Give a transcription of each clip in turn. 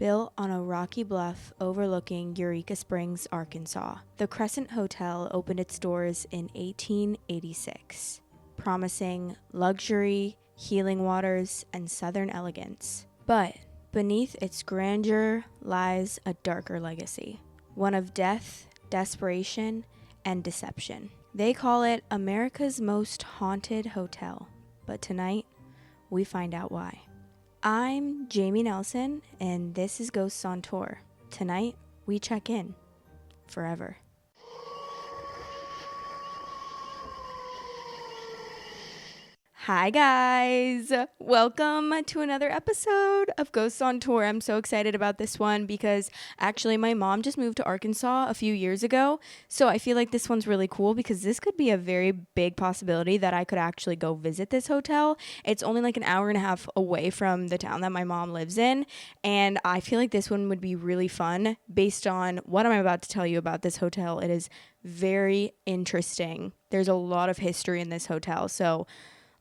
Built on a rocky bluff overlooking Eureka Springs, Arkansas, the Crescent Hotel opened its doors in 1886, promising luxury, healing waters, and southern elegance. But beneath its grandeur lies a darker legacy, one of death, desperation, and deception. They call it America's most haunted hotel, but tonight we find out why. I'm Jamie Nelson, and this is Ghosts on Tour. Tonight, we check in forever. Hi guys! Welcome to another episode of Ghosts on Tour. I'm so excited about this one because actually my mom just moved to Arkansas a few years ago. So I feel like this one's really cool because this could be a very big possibility that I could actually go visit this hotel. It's only like an hour and a half away from the town that my mom lives in. And I feel like this one would be really fun based on what I'm about to tell you about this hotel. It is very interesting. There's a lot of history in this hotel. So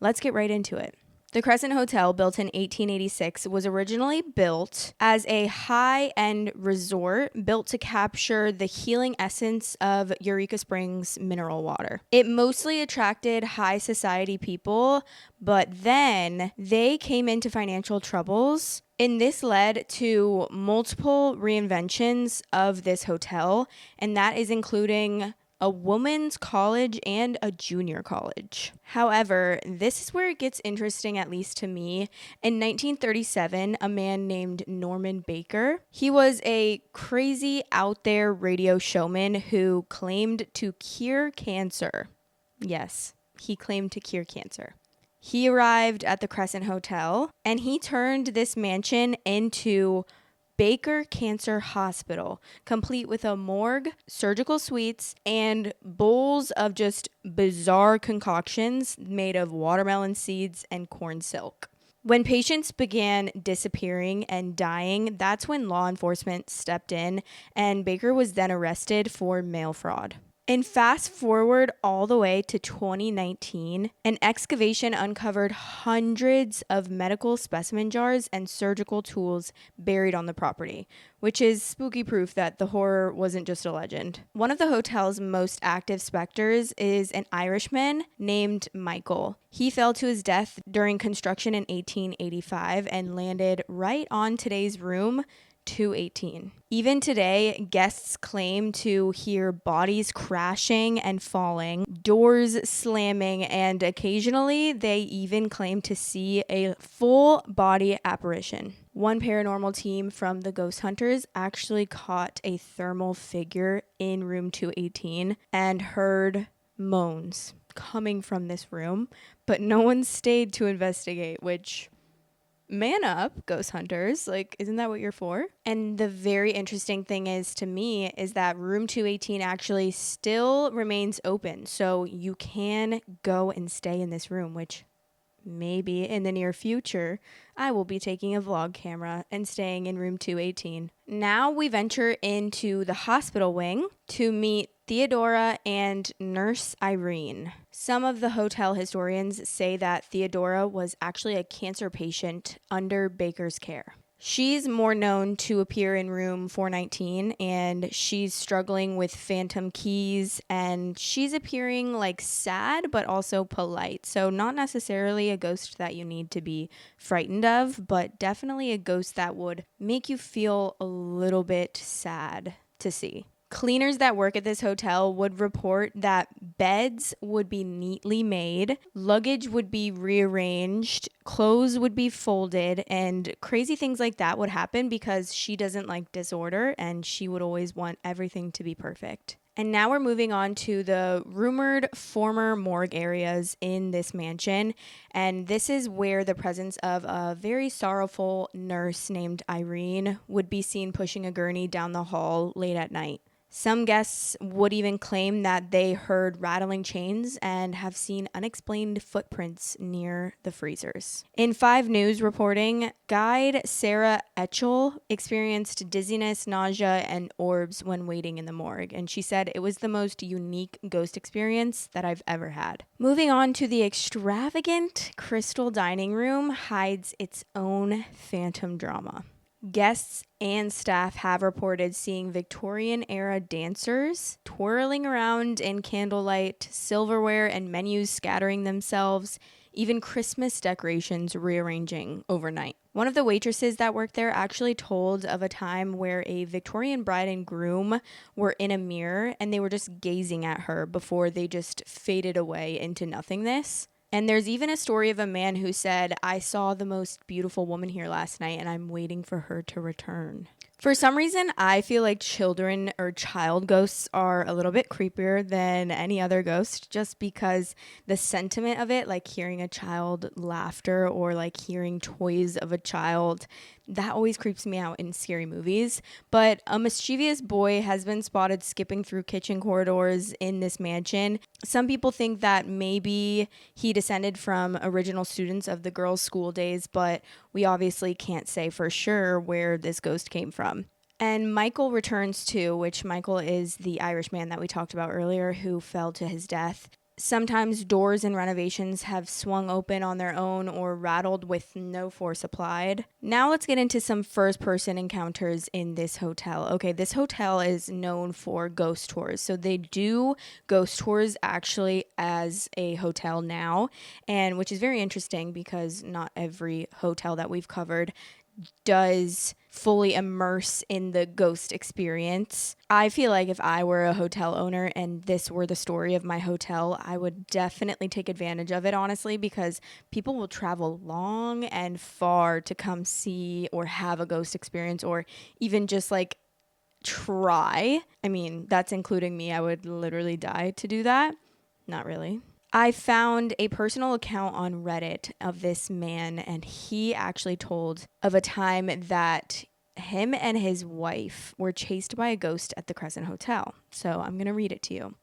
let's get right into it. The Crescent Hotel, built in 1886, was originally built as a high-end resort built to capture the healing essence of Eureka Springs mineral water. It mostly attracted high society people, but then they came into financial troubles, and this led to multiple reinventions of this hotel, and that is including a women's college and a junior college. However, this is where it gets interesting, at least to me. In 1937, a man named Norman Baker, he was a crazy out there radio showman who claimed to cure cancer. Yes, he claimed to cure cancer. He arrived at the Crescent Hotel and he turned this mansion into Baker Cancer Hospital, complete with a morgue, surgical suites, and bowls of just bizarre concoctions made of watermelon seeds and corn silk. When patients began disappearing and dying, that's when law enforcement stepped in, and Baker was then arrested for mail fraud. And fast forward all the way to 2019, an excavation uncovered hundreds of medical specimen jars and surgical tools buried on the property, which is spooky proof that the horror wasn't just a legend. One of the hotel's most active specters is an Irishman named Michael. He fell to his death during construction in 1885 and landed right on today's room 218. Even today, guests claim to hear bodies crashing and falling, doors slamming, and occasionally they even claim to see a full body apparition. One paranormal team from the Ghost Hunters actually caught a thermal figure in room 218 and heard moans coming from this room, but no one stayed to investigate, which, man up, Ghost Hunters. Like, isn't that what you're for? And the very interesting thing is, to me, is that room 218 actually still remains open. So you can go and stay in this room, which maybe in the near future, I will be taking a vlog camera and staying in room 218. Now we venture into the hospital wing to meet Theodora and Nurse Irene. Some of the hotel historians say that Theodora was actually a cancer patient under Baker's care. She's more known to appear in room 419, and she's struggling with phantom keys, and she's appearing like sad but also polite. So not necessarily a ghost that you need to be frightened of, but definitely a ghost that would make you feel a little bit sad to see. Cleaners that work at this hotel would report that beds would be neatly made, luggage would be rearranged, clothes would be folded, and crazy things like that would happen because she doesn't like disorder and she would always want everything to be perfect. And now we're moving on to the rumored former morgue areas in this mansion. And this is where the presence of a very sorrowful nurse named Irene would be seen pushing a gurney down the hall late at night. Some guests would even claim that they heard rattling chains and have seen unexplained footprints near the freezers. In 5 News reporting, guide Sarah Etchell experienced dizziness, nausea, and orbs when waiting in the morgue, and she said it was the most unique ghost experience that I've ever had. Moving on to the extravagant crystal dining room hides its own phantom drama. Guests and staff have reported seeing Victorian-era dancers twirling around in candlelight, silverware and menus scattering themselves, even Christmas decorations rearranging overnight. One of the waitresses that worked there actually told of a time where a Victorian bride and groom were in a mirror and they were just gazing at her before they just faded away into nothingness. And there's even a story of a man who said, "I saw the most beautiful woman here last night and I'm waiting for her to return." For some reason, I feel like children or child ghosts are a little bit creepier than any other ghost, just because the sentiment of it, like hearing a child laughter or like hearing toys of a child, that always creeps me out in scary movies. But a mischievous boy has been spotted skipping through kitchen corridors in this mansion. Some people think that maybe he descended from original students of the girls' school days, but we obviously can't say for sure where this ghost came from. And Michael returns too, which Michael is the Irish man that we talked about earlier who fell to his death. Sometimes doors in renovations have swung open on their own or rattled with no force applied. Now let's get into some first-person encounters in this hotel. Okay, this hotel is known for ghost tours. So they do ghost tours actually as a hotel now, and which is very interesting because not every hotel that we've covered does fully immerse in the ghost experience. I feel like if I were a hotel owner and this were the story of my hotel, I would definitely take advantage of it, honestly, because people will travel long and far to come see or have a ghost experience or even just like try. I mean, that's including me. I would literally die to do that. Not really. I found a personal account on Reddit of this man, and he actually told of a time that him and his wife were chased by a ghost at the Crescent Hotel. So I'm going to read it to you.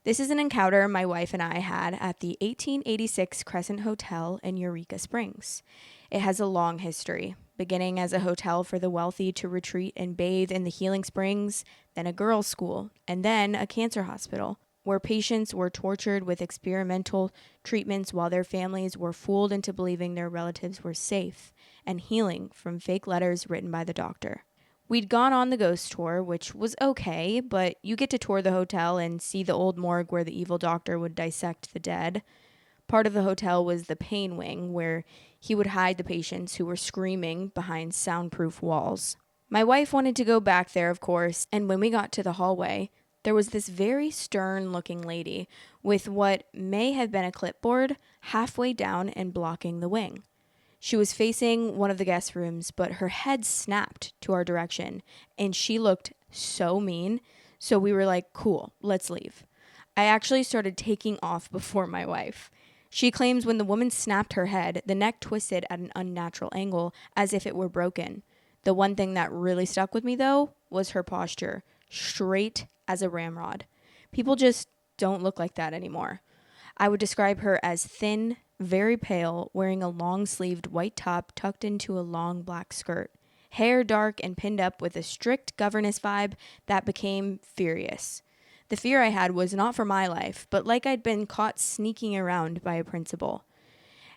This is an encounter my wife and I had at the 1886 Crescent Hotel in Eureka Springs. It has a long history, beginning as a hotel for the wealthy to retreat and bathe in the healing springs, then a girls' school, and then a cancer hospital, where patients were tortured with experimental treatments while their families were fooled into believing their relatives were safe and healing from fake letters written by the doctor. We'd gone on the ghost tour, which was okay, but you get to tour the hotel and see the old morgue where the evil doctor would dissect the dead. Part of the hotel was the pain wing, where he would hide the patients who were screaming behind soundproof walls. My wife wanted to go back there, of course, and when we got to the hallway, there was this very stern-looking lady with what may have been a clipboard halfway down and blocking the wing. She was facing one of the guest rooms, but her head snapped to our direction, and she looked so mean, so we were like, cool, let's leave. I actually started taking off before my wife. She claims when the woman snapped her head, the neck twisted at an unnatural angle, as if it were broken. The one thing that really stuck with me, though, was her posture, straight as a ramrod. People just don't look like that anymore. I would describe her as thin, very pale, wearing a long-sleeved white top tucked into a long black skirt. Hair dark and pinned up with a strict governess vibe that became furious. The fear I had was not for my life, but like I'd been caught sneaking around by a principal.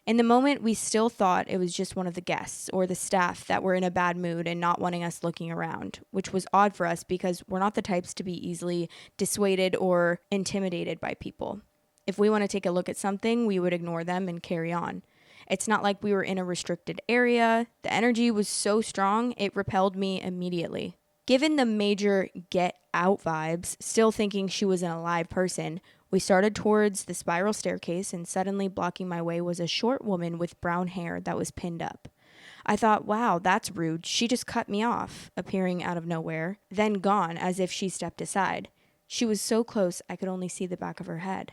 In the moment, we still thought it was just one of the guests or the staff that were in a bad mood and not wanting us looking around, which was odd for us because we're not the types to be easily dissuaded or intimidated by people. If we want to take a look at something, we would ignore them and carry on. It's not like we were in a restricted area. The energy was so strong, it repelled me immediately. Given the major get out vibes, still thinking she was an alive person, we started towards the spiral staircase, and suddenly blocking my way was a short woman with brown hair that was pinned up. I thought, wow, that's rude. She just cut me off, appearing out of nowhere, then gone as if she stepped aside. She was so close I could only see the back of her head.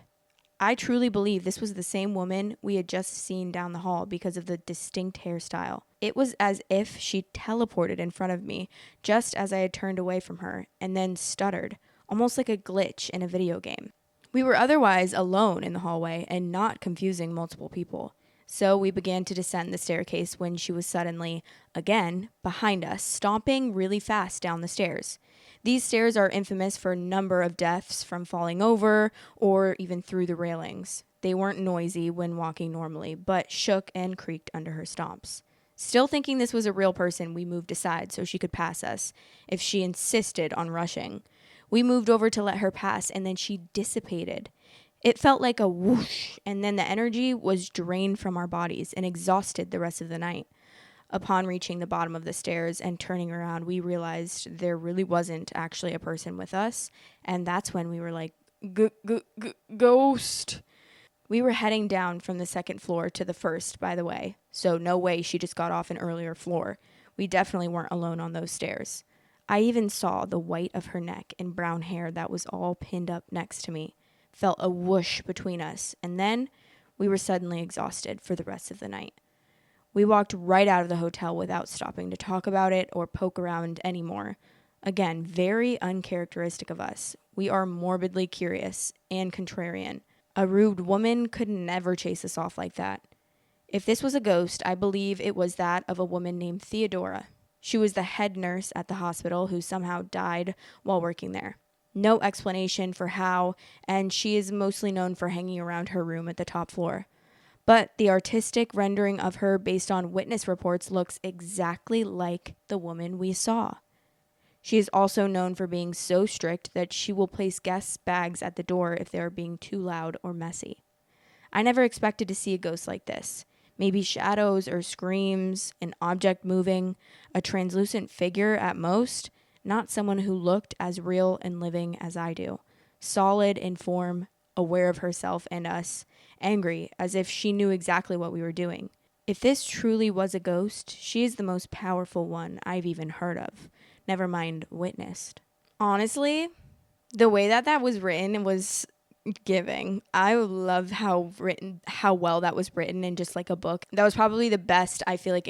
I truly believe this was the same woman we had just seen down the hall because of the distinct hairstyle. It was as if she teleported in front of me just as I had turned away from her and then stuttered, almost like a glitch in a video game. We were otherwise alone in the hallway and not confusing multiple people. So we began to descend the staircase when she was suddenly, again, behind us, stomping really fast down the stairs. These stairs are infamous for a number of deaths from falling over or even through the railings. They weren't noisy when walking normally, but shook and creaked under her stomps. Still thinking this was a real person, we moved aside so she could pass us if she insisted on rushing. We moved over to let her pass, and then she dissipated. It felt like a whoosh, and then the energy was drained from our bodies and exhausted the rest of the night. Upon reaching the bottom of the stairs and turning around, we realized there really wasn't actually a person with us, and that's when we were like, ghost. We were heading down from the second floor to the first, by the way, so no way she just got off an earlier floor. We definitely weren't alone on those stairs. I even saw the white of her neck and brown hair that was all pinned up next to me. Felt a whoosh between us, and then we were suddenly exhausted for the rest of the night. We walked right out of the hotel without stopping to talk about it or poke around anymore. Again, very uncharacteristic of us. We are morbidly curious and contrarian. A rude woman could never chase us off like that. If this was a ghost, I believe it was that of a woman named Theodora. She was the head nurse at the hospital who somehow died while working there. No explanation for how, and she is mostly known for hanging around her room at the top floor. But the artistic rendering of her based on witness reports looks exactly like the woman we saw. She is also known for being so strict that she will place guests' bags at the door if they are being too loud or messy. I never expected to see a ghost like this. Maybe shadows or screams, an object moving, a translucent figure at most, not someone who looked as real and living as I do. Solid in form, aware of herself and us, angry as if she knew exactly what we were doing. If this truly was a ghost, she is the most powerful one I've even heard of. Never mind witnessed. Honestly, the way that was written was giving. I love how well that was written in just like a book. That was probably the best, I feel like,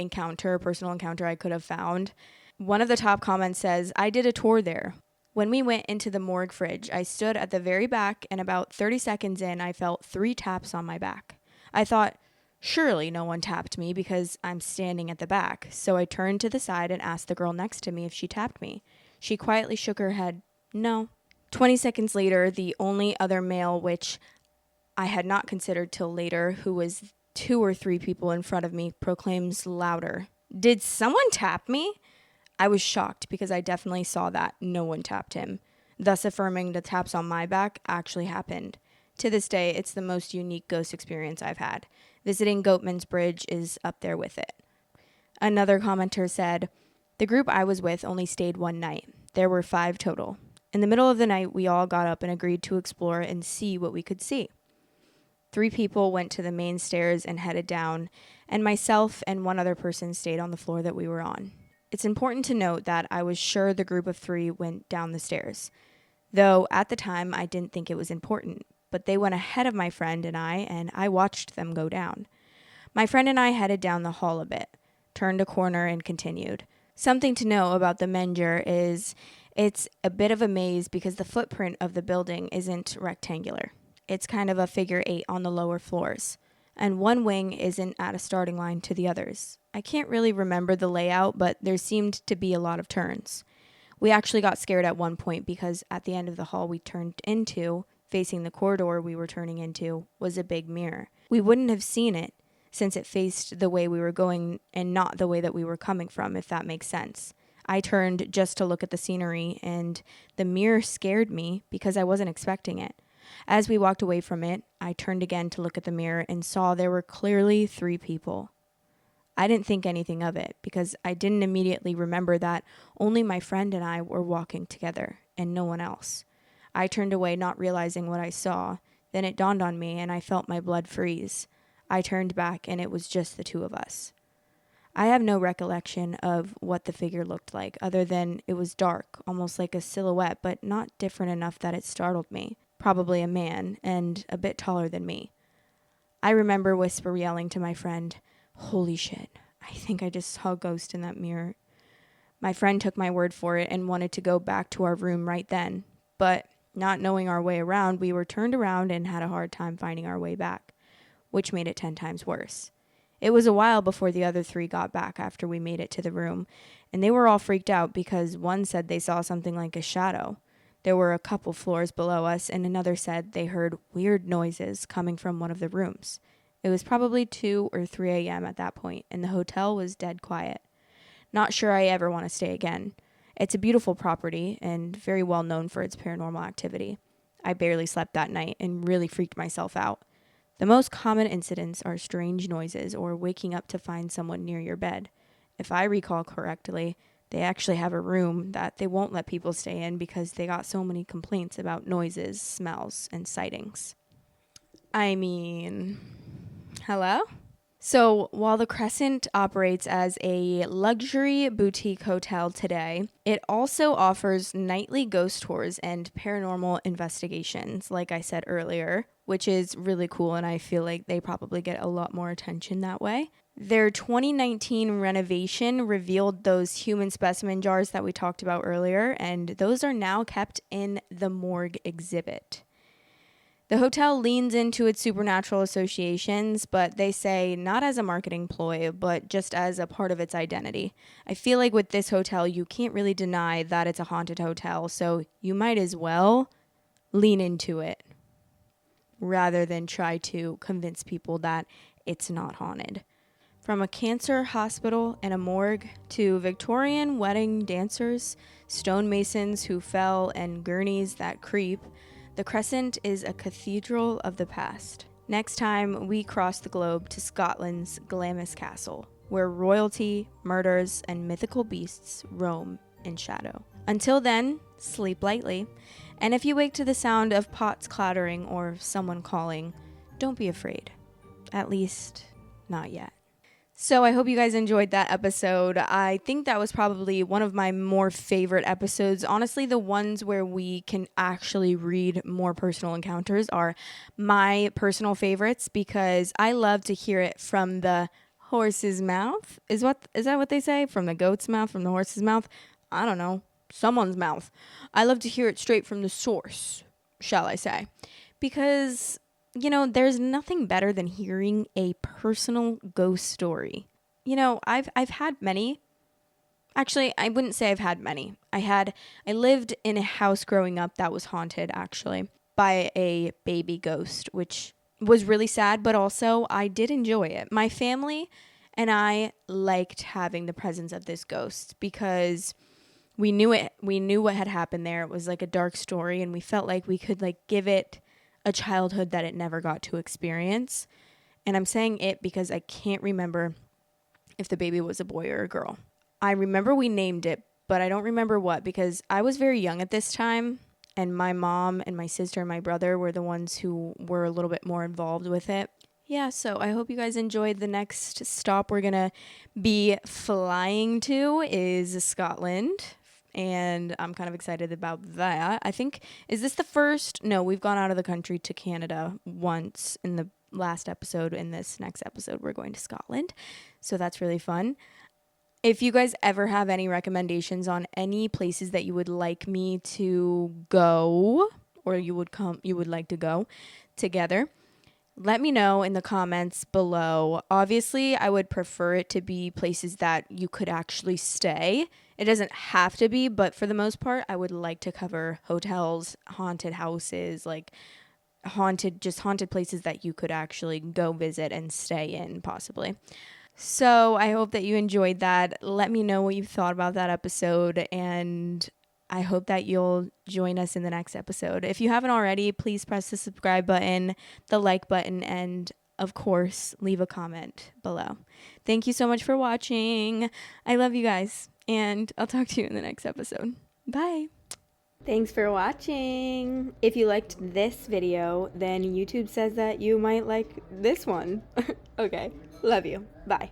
personal encounter I could have found. One of the top comments says, I did a tour there. When we went into the morgue fridge, I stood at the very back, and about 30 seconds in, I felt 3 taps on my back. I thought, surely no one tapped me because I'm standing at the back. So I turned to the side and asked the girl next to me if she tapped me. She quietly shook her head. No. 20 seconds later, the only other male, which I had not considered till later, who was 2 or 3 people in front of me, proclaims louder, Did someone tap me? I was shocked because I definitely saw that no one tapped him, thus affirming the taps on my back actually happened. To this day, it's the most unique ghost experience I've had. Visiting Goatman's Bridge is up there with it. Another commenter said, the group I was with only stayed one night. There were 5 total. In the middle of the night, we all got up and agreed to explore and see what we could see. 3 people went to the main stairs and headed down, and myself and one other person stayed on the floor that we were on. It's important to note that I was sure the group of 3 went down the stairs, though at the time I didn't think it was important, but they went ahead of my friend and I watched them go down. My friend and I headed down the hall a bit, turned a corner, and continued. Something to know about the Menger is it's a bit of a maze because the footprint of the building isn't rectangular. It's kind of a figure 8 on the lower floors, and one wing isn't at a starting line to the others. I can't really remember the layout, but there seemed to be a lot of turns. We actually got scared at one point because at the end of the hall we turned into, facing the corridor we were turning into, was a big mirror. We wouldn't have seen it since it faced the way we were going and not the way that we were coming from, if that makes sense. I turned just to look at the scenery, and the mirror scared me because I wasn't expecting it. As we walked away from it, I turned again to look at the mirror and saw there were clearly 3 people. I didn't think anything of it because I didn't immediately remember that only my friend and I were walking together and no one else. I turned away, not realizing what I saw. Then it dawned on me and I felt my blood freeze. I turned back and it was just the 2 of us. I have no recollection of what the figure looked like other than it was dark, almost like a silhouette, but not different enough that it startled me. Probably a man and a bit taller than me. I remember whisper yelling to my friend, "Holy shit, I think I just saw a ghost in that mirror." My friend took my word for it and wanted to go back to our room right then, but not knowing our way around, we were turned around and had a hard time finding our way back, which made it 10 times worse. It was a while before the other 3 got back after we made it to the room, and they were all freaked out because one said they saw something like a shadow. There were a couple floors below us, and another said they heard weird noises coming from one of the rooms. It was probably 2 or 3 a.m. at that point, and the hotel was dead quiet. Not sure I ever want to stay again. It's a beautiful property and very well known for its paranormal activity. I barely slept that night and really freaked myself out. The most common incidents are strange noises or waking up to find someone near your bed. If I recall correctly, they actually have a room that they won't let people stay in because they got so many complaints about noises, smells, and sightings. I mean, hello? So while the Crescent operates as a luxury boutique hotel today, it also offers nightly ghost tours and paranormal investigations, like I said earlier, which is really cool, and I feel like they probably get a lot more attention that way. Their 2019 renovation revealed those human specimen jars that we talked about earlier, and those are now kept in the morgue exhibit. The hotel leans into its supernatural associations, but they say not as a marketing ploy, but just as a part of its identity. I feel like with this hotel, you can't really deny that it's a haunted hotel, so you might as well lean into it rather than try to convince people that it's not haunted. From a cancer hospital and a morgue to Victorian wedding dancers, stonemasons who fell, and gurneys that creep, the Crescent is a cathedral of the past. Next time, we cross the globe to Scotland's Glamis Castle, where royalty, murders, and mythical beasts roam in shadow. Until then, sleep lightly. And if you wake to the sound of pots clattering or someone calling, don't be afraid. At least, not yet. So I hope you guys enjoyed that episode. I think that was probably one of my more favorite episodes. Honestly, the ones where we can actually read more personal encounters are my personal favorites because I love to hear it from the horse's mouth. Is that what they say? From the goat's mouth, from the horse's mouth? I don't know. Someone's mouth. I love to hear it straight from the source, shall I say. Because there's nothing better than hearing a personal ghost story. I've had many. Actually, I wouldn't say I've had many. I lived in a house growing up that was haunted, actually, by a baby ghost, which was really sad, but also I did enjoy it. My family and I liked having the presence of this ghost because we knew what had happened there. It was like a dark story, and we felt like we could give it a childhood that it never got to experience. And I'm saying it because I can't remember if the baby was a boy or a girl. I remember we named it, but I don't remember what because I was very young at this time, and my mom and my sister and my brother were the ones who were a little bit more involved with it. Yeah, so I hope you guys enjoyed. The next stop we're going to be flying to is Scotland. And I'm kind of excited about that. I think, is this the first? No, we've gone out of the country to Canada once in the last episode. In this next episode, we're going to Scotland. So that's really fun. If you guys ever have any recommendations on any places that you would like me to go or you would like to go together, let me know in the comments below. Obviously, I would prefer it to be places that you could actually stay. It doesn't have to be, but for the most part, I would like to cover hotels, haunted houses, haunted places that you could actually go visit and stay in, possibly. So I hope that you enjoyed that. Let me know what you thought about that episode, and I hope that you'll join us in the next episode. If you haven't already, please press the subscribe button, the like button, and of course, leave a comment below. Thank you so much for watching. I love you guys, and I'll talk to you in the next episode. Bye. Thanks for watching. If you liked this video, then YouTube says that you might like this one. Okay, love you. Bye.